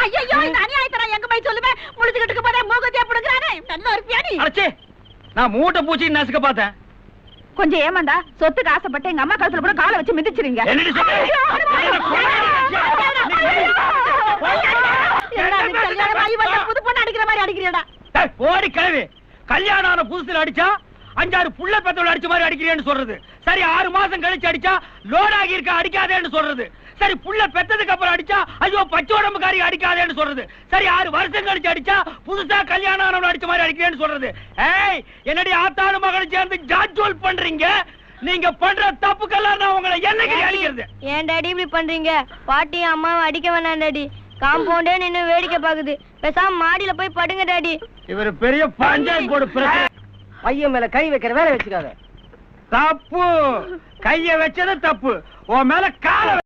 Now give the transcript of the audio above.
ஐயோ இந்த அநியாயத்தை எங்க போய் சொல்லுவேன். முழுதுகிட்டு போதே மூகத்தையே புடுங்கறானே. நல்ல ஒரு பியானி. அடச்சே, நான் மூட்டை பூச்சி நசுக்க பார்த்தேன். கொஞ்சம் ஏமாந்தா சொத்துக்கு ஆசைப்பட்டு எங்க அம்மா கழுத்துல கூட காலை வச்சு மிதிச்சிருங்க. என்னடி சொல்ற? புது பொண்ணு அடிக்கிற மாதிரி அடிக்கிறீடா. போடி கிழவி, கல்யாணம் ஆன புதுசுல அடிச்சா 5-6 புள்ள பெத்தவள அடிச்ச மாதிரி அடிக்கிறேன்னு சொல்றது. சரி 6 மாசம் கழிச்சு அடிச்சா லோட் ஆகி இருக்க அடிக்காதேன்னு சொல்றது. சரி புள்ள பெத்ததுக்கு அப்புறம் அடிச்சா ஐயோ பச்சை உடம்புக்காரி அடிக்காதேன்னு சொல்றது. சரி 6 வருஷம் கழிச்சு அடிச்சா புதுசா கல்யாணம் ஆனவள அடிச்ச மாதிரி அடிக்கிறேன்னு சொல்றது. ஏய், என்னடி ஆத்தாளு மகளும் சேர்ந்து ஜாட்ஜோல் பண்றீங்க? நீங்க பண்ற தப்புக்கெல்லாம் நான் உங்களை என்னைக்கு அடிக்கிறது? ஏன் டாடி இப்படி பண்றீங்க? பாட்டி அம்மாவை அடிக்க வேணாம் டாடி. காம்பவுண்டே நின்னு வேடிக்கை பாக்குது. பேசாம மாடியில போய் படுங்க டாடி. இவர் பெரிய பஞ்சாயத்து போர்டு பிரச்சனை. பையன் மேல கை வைக்கிற வேலை வச்சுக்காத. தப்பு, கைய வச்சது தப்பு. உன் மேல கால